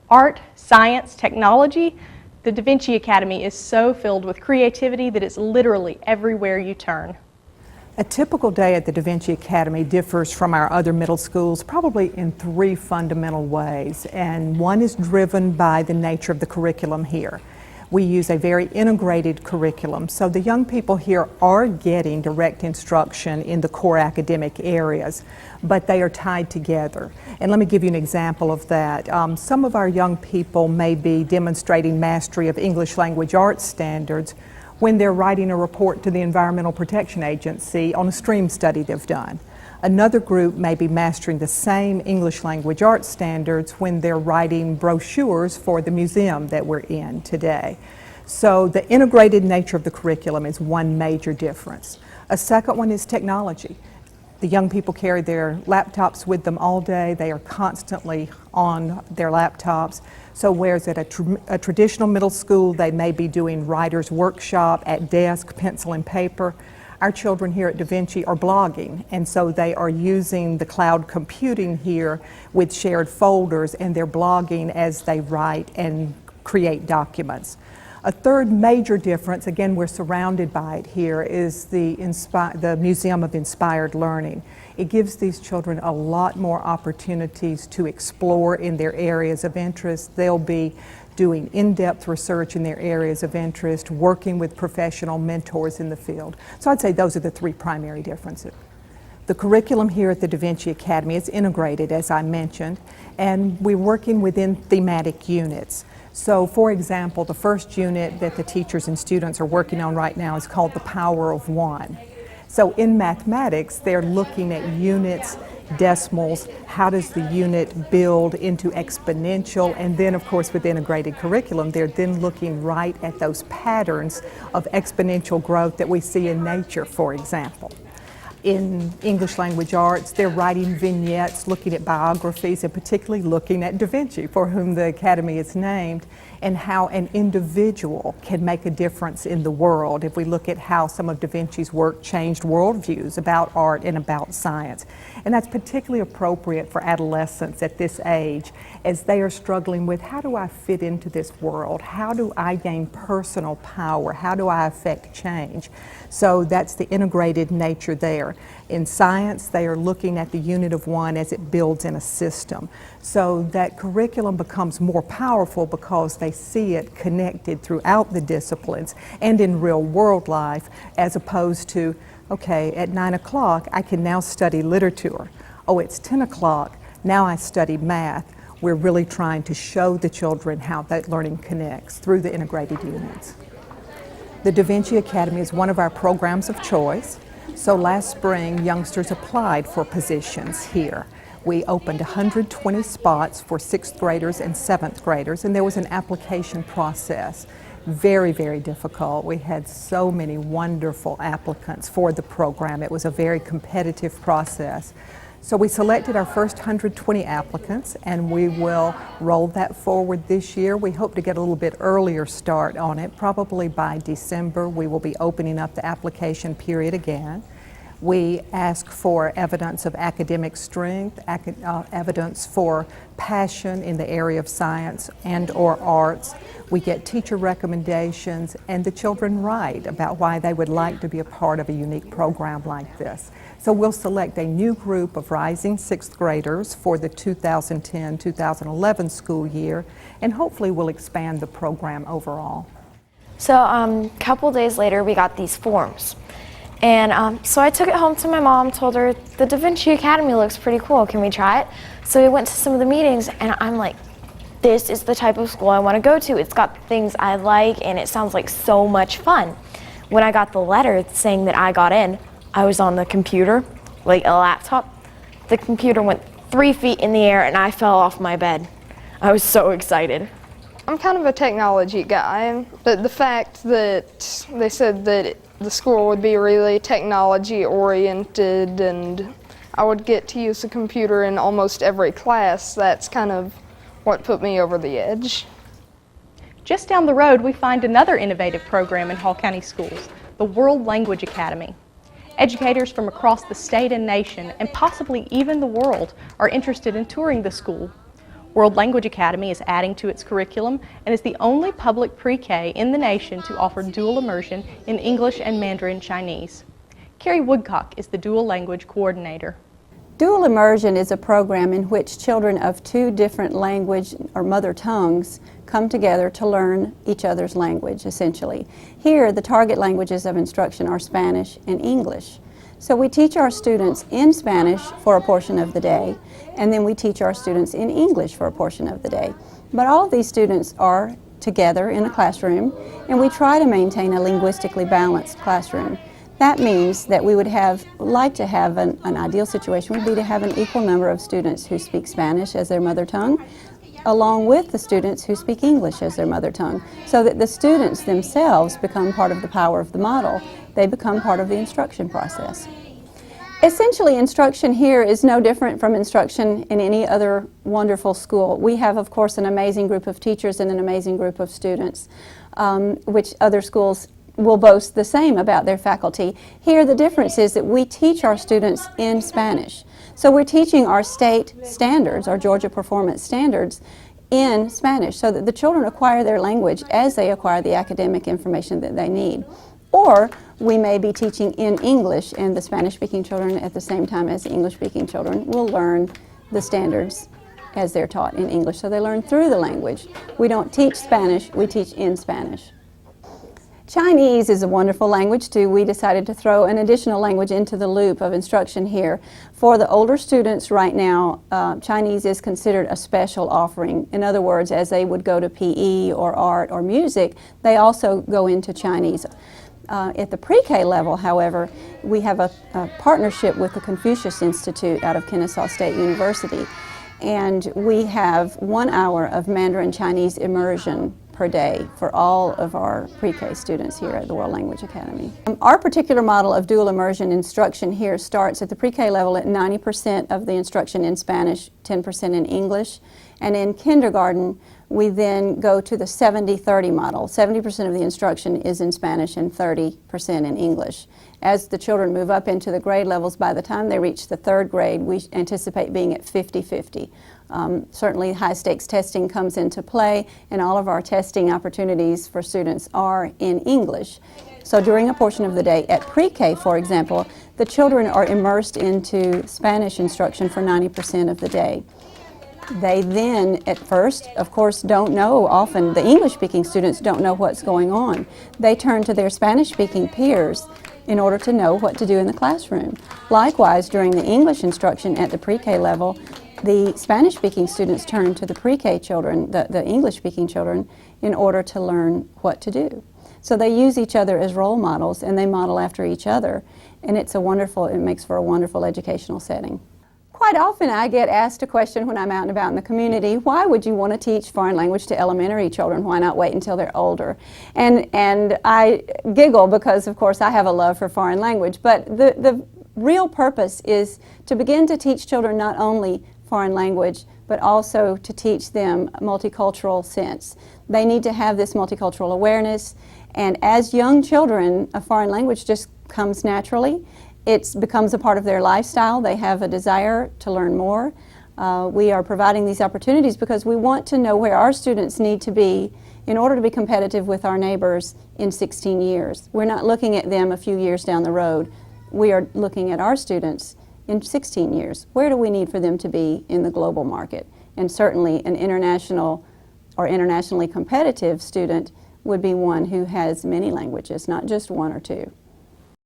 Art, science, technology, the Da Vinci Academy is so filled with creativity that it's literally everywhere you turn. A typical day at the Da Vinci Academy differs from our other middle schools probably in three fundamental ways, and one is driven by the nature of the curriculum here. We use a very integrated curriculum, so the young people here are getting direct instruction in the core academic areas, but they are tied together. And let me give you an example of that. Some of our young people may be demonstrating mastery of English language arts standards when they're writing a report to the Environmental Protection Agency on a stream study they've done. Another group may be mastering the same English language arts standards when they're writing brochures for the museum that we're in today. So the integrated nature of the curriculum is one major difference. A second one is technology. The young people carry their laptops with them all day. They are constantly on their laptops. So whereas at a traditional middle school they may be doing writer's workshop at desk, pencil and paper, our children here at Da Vinci are blogging, and so they are using the cloud computing here with shared folders, and they're blogging as they write and create documents. A third major difference, again we're surrounded by it here, is the Museum of Inspired Learning. It gives these children a lot more opportunities to explore in their areas of interest. They'll be doing in-depth research in their areas of interest, working with professional mentors in the field. So I'd say those are the three primary differences. The curriculum here at the Da Vinci Academy is integrated, as I mentioned, and we're working within thematic units. So for example, the first unit that the teachers and students are working on right now is called The Power of One. So in mathematics, they're looking at units, decimals, how does the unit build into exponential, and then of course with the integrated curriculum they're then looking right at those patterns of exponential growth that we see in nature, for example. In English language arts, they're writing vignettes, looking at biographies, and particularly looking at Da Vinci, for whom the Academy is named, and how an individual can make a difference in the world if we look at how some of Da Vinci's work changed worldviews about art and about science. And that's particularly appropriate for adolescents at this age as they are struggling with, how do I fit into this world? How do I gain personal power? How do I affect change? So that's the integrated nature there. In science, they are looking at the unit of one as it builds in a system. So that curriculum becomes more powerful because they see it connected throughout the disciplines and in real world life, as opposed to, okay, at 9 o'clock I can now study literature. Oh, it's 10 o'clock, now I study math. We're really trying to show the children how that learning connects through the integrated units. The Da Vinci Academy is one of our programs of choice. So last spring, youngsters applied for positions here. We opened 120 spots for 6th graders and 7th graders, and there was an application process. Very, very difficult. We had so many wonderful applicants for the program. It was a very competitive process. So we selected our first 120 applicants, and we will roll that forward this year. We hope to get a little bit earlier start on it. Probably by December we will be opening up the application period again. We ask for evidence of academic strength, evidence for passion in the area of science and or arts. We get teacher recommendations, and the children write about why they would like to be a part of a unique program like this. So we'll select a new group of rising 6th graders for the 2010-2011 school year, and hopefully we'll expand the program overall. So a couple days later we got these forms. And so I took it home to my mom, told her, the Da Vinci Academy looks pretty cool, can we try it? So we went to some of the meetings, and I'm like, this is the type of school I want to go to. It's got things I like, and it sounds like so much fun. When I got the letter saying that I got in, I was on the computer, like a laptop. The computer went 3 feet in the air, and I fell off my bed. I was so excited. I'm kind of a technology guy, but the fact that they said that the school would be really technology oriented and I would get to use the computer in almost every class, that's kind of what put me over the edge. Just down the road we find another innovative program in Hall County Schools, the World Language Academy. Educators from across the state and nation, and possibly even the world, are interested in touring the school. World Language Academy is adding to its curriculum and is the only public pre-K in the nation to offer dual immersion in English and Mandarin Chinese. Carrie Woodcock is the dual language coordinator. Dual immersion is a program in which children of two different language or mother tongues come together to learn each other's language, essentially. Here, the target languages of instruction are Spanish and English. So we teach our students in Spanish for a portion of the day, and then we teach our students in English for a portion of the day. But all of these students are together in a classroom, and we try to maintain a linguistically balanced classroom. That means that we would like to have an ideal situation would be to have an equal number of students who speak Spanish as their mother tongue, along with the students who speak English as their mother tongue, so that the students themselves become part of the power of the model. They become part of the instruction process. Essentially, instruction here is no different from instruction in any other wonderful school. We have, of course, an amazing group of teachers and an amazing group of students, which other schools will boast the same about their faculty. Here, the difference is that we teach our students in Spanish. So we're teaching our state standards, our Georgia Performance Standards, in Spanish, so that the children acquire their language as they acquire the academic information that they need. Or we may be teaching in English, and the Spanish-speaking children at the same time as the English-speaking children will learn the standards as they're taught in English. So they learn through the language. We don't teach Spanish, we teach in Spanish. Chinese is a wonderful language too. We decided to throw an additional language into the loop of instruction here. For the older students right now, Chinese is considered a special offering. In other words, as they would go to PE or art or music, they also go into Chinese. At the pre-K level, however, we have a partnership with the Confucius Institute out of Kennesaw State University, and we have 1 hour of Mandarin Chinese immersion per day for all of our pre-K students here at the World Language Academy. Our particular model of dual immersion instruction here starts at the pre-K level at 90% of the instruction in Spanish, 10% in English, and in kindergarten we then go to the 70-30 model. 70% of the instruction is in Spanish and 30% in English. As the children move up into the grade levels, by the time they reach the third grade, we anticipate being at 50-50. Certainly high-stakes testing comes into play, and all of our testing opportunities for students are in English. So during a portion of the day at pre-K, for example, the children are immersed into Spanish instruction for 90% of the day. They then, at first, of course, don't know, often the English-speaking students don't know what's going on. They turn to their Spanish-speaking peers in order to know what to do in the classroom. Likewise, during the English instruction at the pre-K level, the Spanish-speaking students turn to the pre-K children, the English-speaking children, in order to learn what to do. So they use each other as role models, and they model after each other, and it makes for a wonderful educational setting. Quite often I get asked a question when I'm out and about in the community, why would you want to teach foreign language to elementary children? Why not wait until they're older? And I giggle because, of course, I have a love for foreign language, but the real purpose is to begin to teach children not only foreign language, but also to teach them a multicultural sense. They need to have this multicultural awareness, and as young children, a foreign language just comes naturally. It becomes a part of their lifestyle. They have a desire to learn more. We are providing these opportunities because we want to know where our students need to be in order to be competitive with our neighbors in 16 years. We're not looking at them a few years down the road. We are looking at our students in 16 years. Where do we need for them to be in the global market? And certainly an international or internationally competitive student would be one who has many languages, not just one or two.